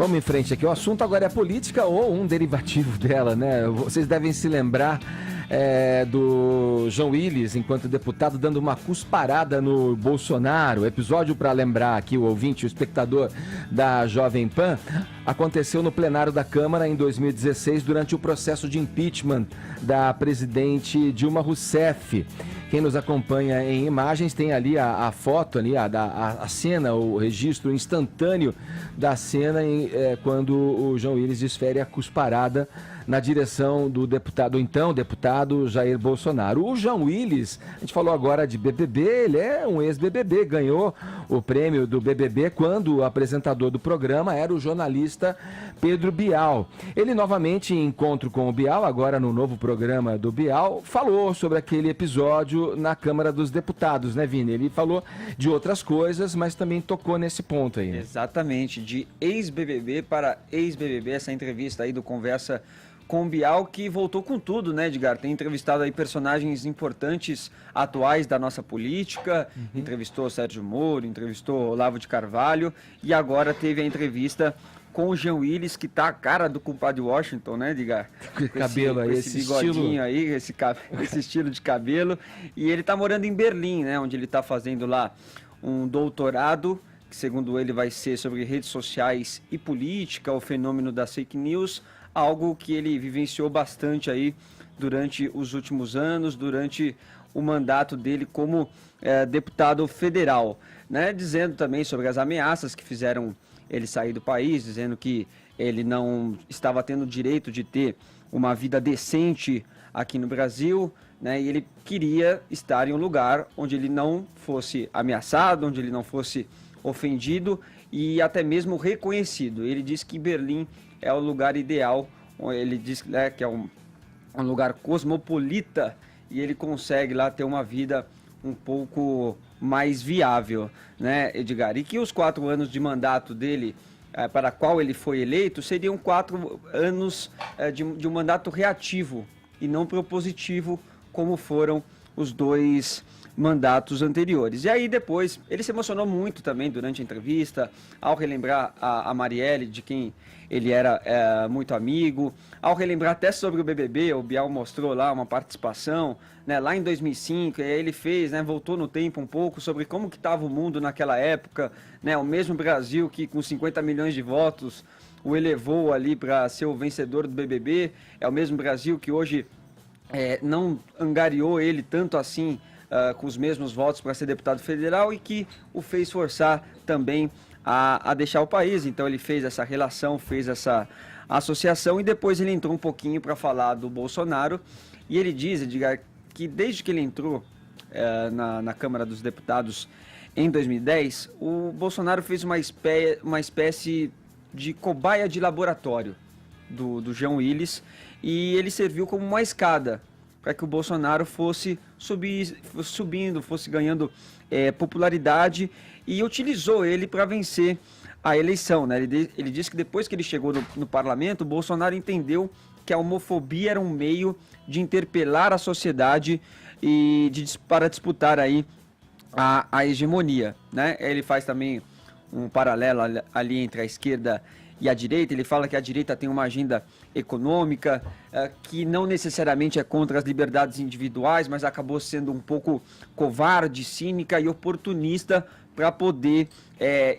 Vamos em frente aqui. O assunto agora é política ou um derivativo dela, né? Vocês devem se lembrar do João Willis, enquanto deputado, dando uma cusparada no Bolsonaro. Episódio, para lembrar aqui o ouvinte, o espectador da Jovem Pan, aconteceu no plenário da Câmara em 2016, durante o processo de impeachment da presidente Dilma Rousseff. Quem nos acompanha em imagens tem ali a foto, ali, a cena, o registro instantâneo da cena quando o João Willis desfere a cusparada na direção do deputado Jair Bolsonaro. O João Willis, a gente falou agora de BBB, ele é um ex-BBB, ganhou o prêmio do BBB quando o apresentador do programa era o jornalista Pedro Bial. Ele novamente, em encontro com o Bial, agora no novo programa do Bial, falou sobre aquele episódio na Câmara dos Deputados, né, Vini? Ele falou de outras coisas, mas também tocou nesse ponto aí. Né? Exatamente, de ex-BBB para ex-BBB, essa entrevista aí do Conversa com o Bial, que voltou com tudo, né, Edgar? Tem entrevistado aí personagens importantes atuais da nossa política, entrevistou o Sérgio Moro, entrevistou o Olavo de Carvalho e agora teve a entrevista com o João Willis, que tá a cara do compadre Washington, né, Edgar? Com cabelo aí, esse bigodinho estilo... aí, esse estilo de cabelo. E ele tá morando em Berlim, né, onde ele tá fazendo lá um doutorado, que segundo ele vai ser sobre redes sociais e política, o fenômeno das fake news, algo que ele vivenciou bastante aí durante os últimos anos, durante o mandato dele como deputado federal, né? Dizendo também sobre as ameaças que fizeram ele sair do país, dizendo que ele não estava tendo o direito de ter uma vida decente aqui no Brasil, né? E ele queria estar em um lugar onde ele não fosse ameaçado, onde ele não fosse ofendido e até mesmo reconhecido. Ele disse que Berlim é o lugar ideal, ele diz, né, que é um lugar cosmopolita e ele consegue lá ter uma vida um pouco mais viável, né, Edgar? E que os 4 anos de mandato dele, para qual ele foi eleito, seriam 4 anos de um mandato reativo e não propositivo, como foram os 2 mandatos anteriores. E aí depois, ele se emocionou muito também durante a entrevista, ao relembrar a Marielle, de quem ele era muito amigo, ao relembrar até sobre o BBB, o Bial mostrou lá uma participação, né, lá em 2005, e aí ele fez, né, voltou no tempo um pouco sobre como que estava o mundo naquela época, né, o mesmo Brasil que com 50 milhões de votos o elevou ali para ser o vencedor do BBB, é o mesmo Brasil que hoje não angariou ele tanto assim, com os mesmos votos para ser deputado federal e que o fez forçar também a deixar o país. Então ele fez essa relação, fez essa associação e depois ele entrou um pouquinho para falar do Bolsonaro e ele diz, Edgar, que desde que ele entrou na Câmara dos Deputados em 2010, o Bolsonaro fez uma espécie de cobaia de laboratório do João Willis e ele serviu como uma escada para que o Bolsonaro fosse subindo, fosse ganhando popularidade e utilizou ele para vencer a eleição, né? Ele disse que depois que ele chegou no parlamento, o Bolsonaro entendeu que a homofobia era um meio de interpelar a sociedade e para disputar aí a hegemonia, né? Ele faz também um paralelo ali entre a esquerda e a direita. Ele fala que a direita tem uma agenda econômica que não necessariamente é contra as liberdades individuais, mas acabou sendo um pouco covarde, cínica e oportunista para poder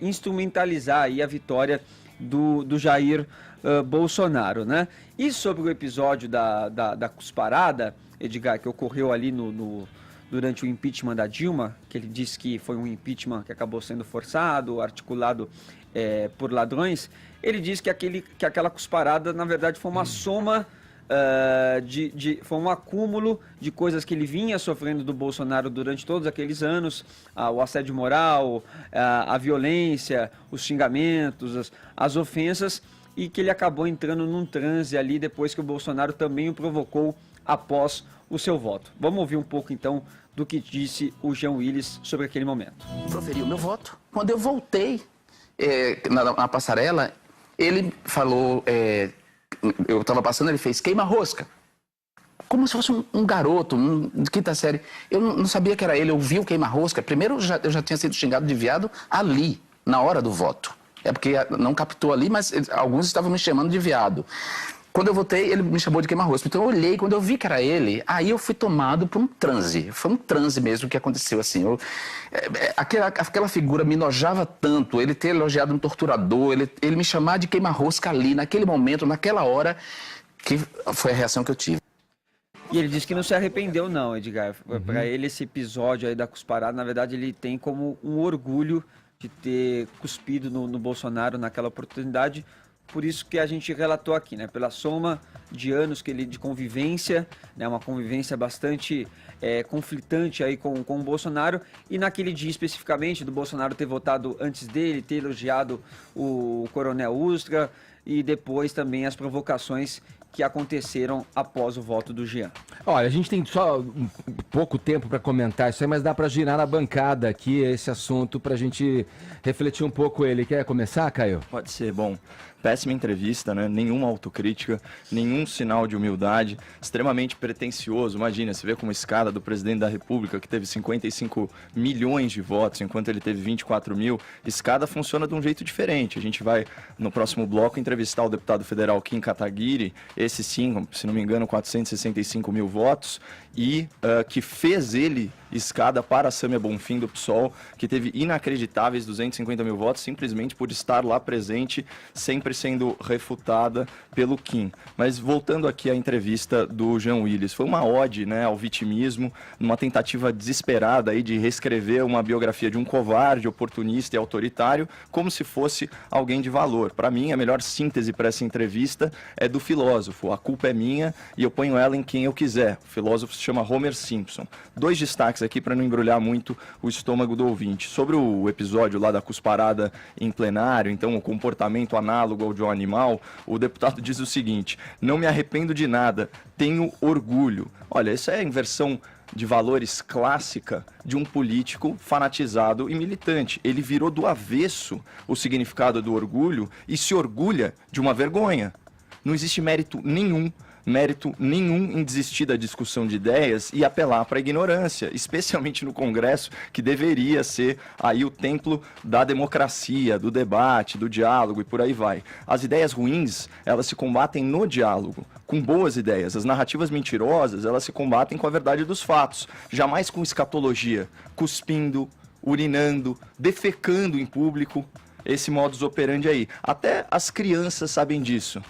instrumentalizar aí a vitória do Jair Bolsonaro, né? E sobre o episódio da cusparada, Edgar, que ocorreu ali durante o impeachment da Dilma, que ele disse que foi um impeachment que acabou sendo forçado, articulado por ladrões, ele disse que aquela cusparada, na verdade, foi uma soma, foi um acúmulo de coisas que ele vinha sofrendo do Bolsonaro durante todos aqueles anos, o assédio moral, a violência, os xingamentos, as ofensas, e que ele acabou entrando num transe ali depois que o Bolsonaro também o provocou após o seu voto. Vamos ouvir um pouco, então, do que disse o João Willis sobre aquele momento. Proferi o meu voto. Quando eu voltei na passarela, ele falou, eu estava passando, ele fez queima-rosca. Como se fosse um garoto, de quinta série. Eu não sabia que era ele, eu vi o queima-rosca. Primeiro, eu já tinha sido xingado de viado ali, na hora do voto. É porque não captou ali, mas alguns estavam me chamando de viado. Quando eu voltei, ele me chamou de queima-rosca. Então eu olhei, quando eu vi que era ele, aí eu fui tomado por um transe. Foi um transe mesmo que aconteceu, assim. Aquela figura me enojava tanto, ele ter elogiado um torturador, ele me chamar de queima-rosca ali, naquele momento, naquela hora, que foi a reação que eu tive. E ele disse que não se arrependeu não, Edgar. Para ele, esse episódio aí da cusparada, na verdade, ele tem como um orgulho de ter cuspido no Bolsonaro naquela oportunidade. Por isso que a gente relatou aqui, né? Pela soma de anos de convivência, né? Uma convivência bastante conflitante aí com o Bolsonaro. E naquele dia especificamente, do Bolsonaro ter votado antes dele, ter elogiado o Coronel Ustra e depois também as provocações que aconteceram após o voto do Jean. Olha, a gente tem só pouco tempo para comentar isso aí, mas dá para girar na bancada aqui esse assunto para a gente refletir um pouco ele. Quer começar, Caio? Pode ser. Bom, péssima entrevista, né? Nenhuma autocrítica, nenhum sinal de humildade, extremamente pretensioso. Imagina, você vê como escada do presidente da República, que teve 55 milhões de votos, enquanto ele teve 24 mil. Escada funciona de um jeito diferente. A gente vai, no próximo bloco, entrevistar o deputado federal Kim Kataguiri, esse sim, se não me engano, 465 mil votos, e que fez ele escada para a Sâmia Bonfim do PSOL, que teve inacreditáveis 250 mil votos, simplesmente por estar lá presente, sempre sendo refutada pelo Kim. Mas voltando aqui à entrevista do Jean Willis, foi uma ode, né, ao vitimismo, numa tentativa desesperada aí de reescrever uma biografia de um covarde, oportunista e autoritário, como se fosse alguém de valor. Para mim, a melhor síntese para essa entrevista é do filósofo. A culpa é minha e eu ponho ela em quem eu quiser. O filósofo se chama Homer Simpson. 2 destaques aqui para não embrulhar muito o estômago do ouvinte. Sobre o episódio lá da cusparada em plenário, então o comportamento análogo ao de um animal, o deputado diz o seguinte: não me arrependo de nada, tenho orgulho. Olha, essa é a inversão de valores clássica de um político fanatizado e militante. Ele virou do avesso o significado do orgulho e se orgulha de uma vergonha. Não existe mérito nenhum em desistir da discussão de ideias e apelar para a ignorância, especialmente no Congresso, que deveria ser aí o templo da democracia, do debate, do diálogo e por aí vai. As ideias ruins, elas se combatem no diálogo, com boas ideias. As narrativas mentirosas, elas se combatem com a verdade dos fatos, jamais com escatologia, cuspindo, urinando, defecando em público, esse modus operandi aí. Até as crianças sabem disso.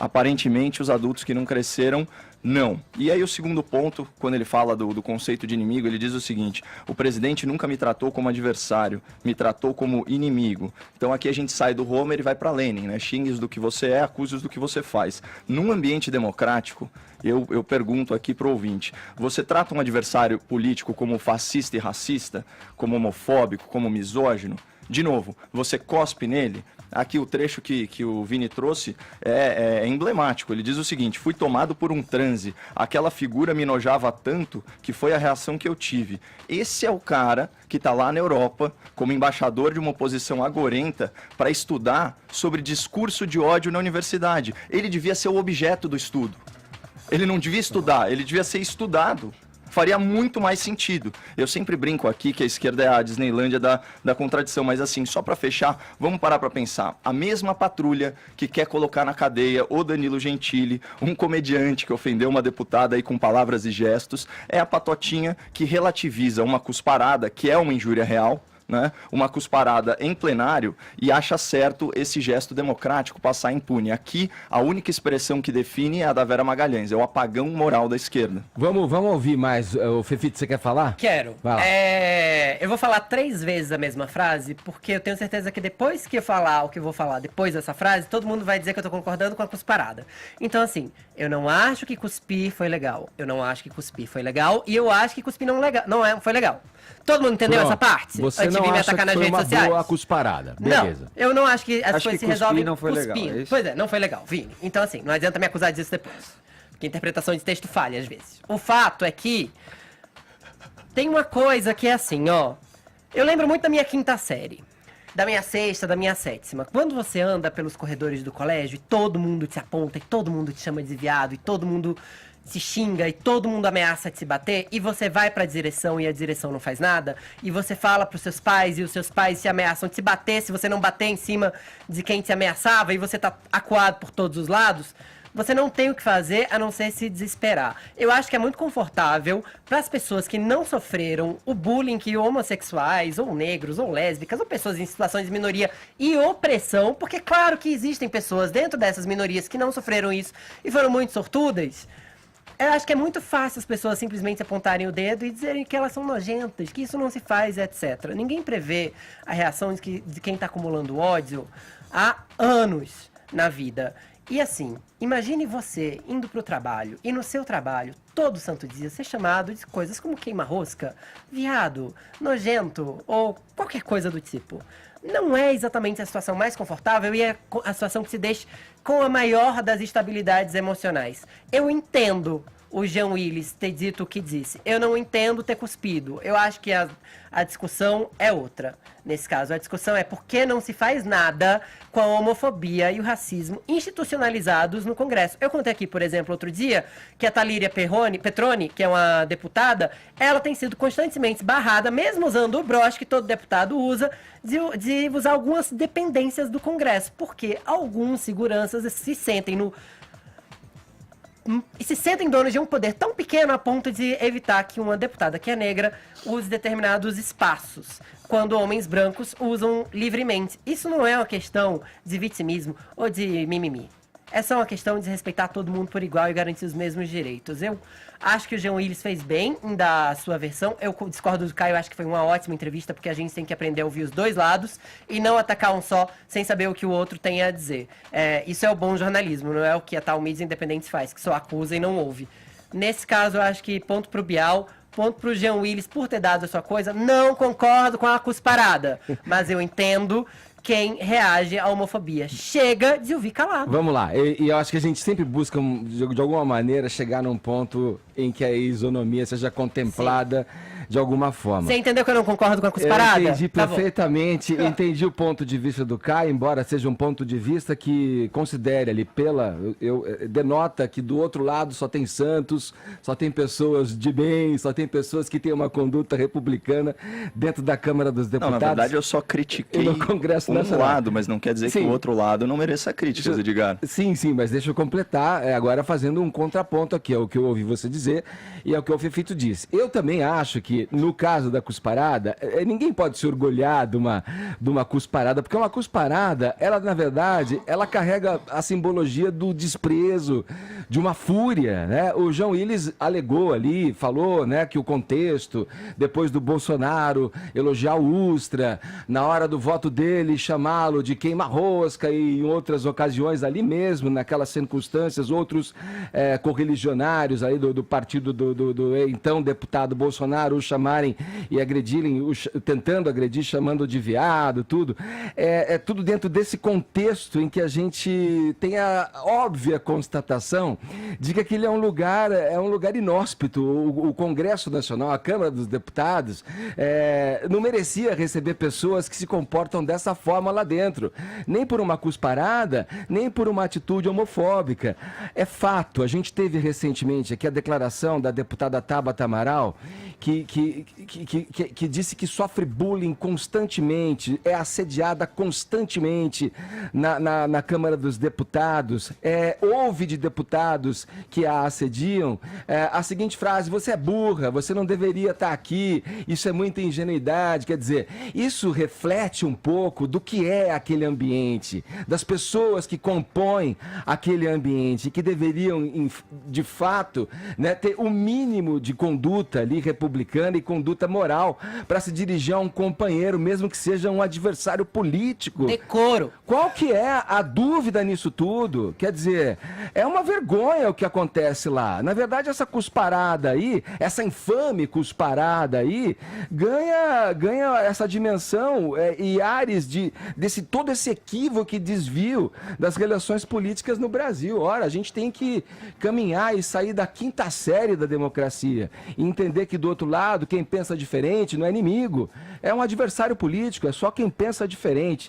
Aparentemente, os adultos que não cresceram, não. E aí o segundo ponto, quando ele fala do conceito de inimigo, ele diz o seguinte: o presidente nunca me tratou como adversário, me tratou como inimigo. Então aqui a gente sai do Homer e vai para Lenin, né? Xingue-os do que você é, acuse-os do que você faz. Num ambiente democrático, eu pergunto aqui para o ouvinte: você trata um adversário político como fascista e racista, como homofóbico, como misógino? De novo, você cospe nele? Aqui o trecho que o Vini trouxe é emblemático. Ele diz o seguinte: fui tomado por um transe. Aquela figura me enojava tanto que foi a reação que eu tive. Esse é o cara que está lá na Europa como embaixador de uma oposição agorenta para estudar sobre discurso de ódio na universidade. Ele devia ser o objeto do estudo. Ele não devia estudar, ele devia ser estudado. Faria muito mais sentido. Eu sempre brinco aqui que a esquerda é a Disneylândia da contradição, mas assim, só para fechar, vamos parar para pensar. A mesma patrulha que quer colocar na cadeia o Danilo Gentili, um comediante que ofendeu uma deputada aí com palavras e gestos, é a patotinha que relativiza uma cusparada, que é uma injúria real, né, uma cusparada em plenário, e acha certo esse gesto democrático passar impune. Aqui, a única expressão que define é a da Vera Magalhães, é o apagão moral da esquerda. Vamos ouvir mais. O Fefito, você quer falar? Quero. Eu vou falar 3 vezes a mesma frase, porque eu tenho certeza que depois que eu falar o que eu vou falar depois dessa frase, todo mundo vai dizer que eu tô concordando com a cusparada. Então, assim, eu não acho que cuspir foi legal. Eu não acho que cuspir foi legal, e eu acho que cuspir foi legal. Todo mundo entendeu essa parte? Você não acha que foi uma boa cusparada? Beleza. Não, eu não acho que as coisas se resolvem não foi cuspindo. legal, é isso? Pois é, não foi legal, Vini. Então, assim, não adianta me acusar disso depois. Porque a interpretação de texto falha às vezes. O fato é que tem uma coisa que é assim, ó. Eu lembro muito da minha 5ª série. Da minha 6ª, da minha 7ª. Quando você anda pelos corredores do colégio e todo mundo te aponta, e todo mundo te chama de viado, e todo mundo se xinga e todo mundo ameaça te bater, e você vai pra direção e a direção não faz nada, e você fala pros seus pais e os seus pais te ameaçam te bater se você não bater em cima de quem te ameaçava, e você tá acuado por todos os lados, você não tem o que fazer a não ser se desesperar. Eu acho que é muito confortável para as pessoas que não sofreram o bullying que homossexuais, ou negros, ou lésbicas, ou pessoas em situações de minoria e opressão, porque claro que existem pessoas dentro dessas minorias que não sofreram isso e foram muito sortudas. Eu acho que é muito fácil as pessoas simplesmente apontarem o dedo e dizerem que elas são nojentas, que isso não se faz, etc. Ninguém prevê a reação de quem está acumulando ódio há anos na vida. E assim, imagine você indo pro trabalho e no seu trabalho, todo santo dia, ser chamado de coisas como queima-rosca, viado, nojento ou qualquer coisa do tipo. Não é exatamente a situação mais confortável e é a situação que se deixa com a maior das estabilidades emocionais. Eu entendo o Jean Willis ter dito o que disse. Eu não entendo ter cuspido. Eu acho que a discussão é outra. Nesse caso, a discussão é por que não se faz nada com a homofobia e o racismo institucionalizados no Congresso. Eu contei aqui, por exemplo, outro dia, que a Talíria Petroni, que é uma deputada, ela tem sido constantemente barrada, mesmo usando o broche que todo deputado usa, de usar algumas dependências do Congresso. Porque alguns seguranças se sentem donos de um poder tão pequeno a ponto de evitar que uma deputada que é negra use determinados espaços, quando homens brancos usam livremente. Isso não é uma questão de vitimismo ou de mimimi. É só uma questão de respeitar todo mundo por igual e garantir os mesmos direitos. Eu acho que o Jean Willis fez bem em dar a sua versão. Eu discordo do Caio, acho que foi uma ótima entrevista, porque a gente tem que aprender a ouvir os dois lados e não atacar um só sem saber o que o outro tem a dizer. Isso é o bom jornalismo, não é o que a tal mídia independente faz, que só acusa e não ouve. Nesse caso, eu acho que ponto pro Bial, ponto pro Jean Willis por ter dado a sua coisa. Não concordo com a cusparada, mas eu entendo quem reage à homofobia. Chega de ouvir calado. Vamos lá, e eu acho que a gente sempre busca, de alguma maneira, chegar num ponto em que a isonomia seja contemplada de alguma forma. Você entendeu que eu não concordo com a cusparada? Eu entendi perfeitamente, entendi o ponto de vista do Caio, embora seja um ponto de vista que considere ali denota que do outro lado só tem santos, só tem pessoas de bem, só tem pessoas que têm uma conduta republicana dentro da Câmara dos Deputados. Não, na verdade eu só critiquei no Congresso Nacional. Lado, mas não quer dizer que o outro lado não mereça críticas, Edgar. Sim, mas deixa eu completar, agora fazendo um contraponto aqui, é o que eu ouvi você dizer e é o que o Fefito disse. Eu também acho que, no caso da cusparada, ninguém pode se orgulhar de uma cusparada, porque uma cusparada, ela, na verdade, ela carrega a simbologia do desprezo, de uma fúria, né? O Jean Willis alegou ali, falou, né, que o contexto, depois do Bolsonaro elogiar o Ustra, na hora do voto dele, chamá-lo de queima-rosca e em outras ocasiões ali mesmo, naquelas circunstâncias, outros correligionários aí do partido do então deputado Bolsonaro o chamarem e agredirem, tentando agredir, chamando de viado, tudo. É tudo dentro desse contexto em que a gente tem a óbvia constatação de que aquele é um lugar inóspito. O Congresso Nacional, a Câmara dos Deputados, não merecia receber pessoas que se comportam dessa forma lá dentro. Nem por uma cusparada, nem por uma atitude homofóbica. É fato, a gente teve recentemente aqui a declaração da deputada Tabata Amaral, que disse que sofre bullying constantemente, é assediada constantemente na Câmara dos Deputados. Houve de deputados que a assediam a seguinte frase: você é burra, você não deveria estar aqui, isso é muita ingenuidade. Quer dizer, isso reflete um pouco do que é aquele ambiente, das pessoas que compõem aquele ambiente, que deveriam, de fato, né, ter o mínimo de conduta ali republicana e conduta moral para se dirigir a um companheiro, mesmo que seja um adversário político. Decoro. Qual que é a dúvida nisso tudo? Quer dizer, é uma vergonha o que acontece lá. Na verdade, essa cusparada aí, essa infame cusparada aí, ganha essa dimensão e ares desse todo esse equívoco e desvio das relações políticas no Brasil. Ora, a gente tem que caminhar e sair da quinta série da democracia e entender que do outro lado, quem pensa diferente não é inimigo, é um adversário político, é só quem pensa diferente.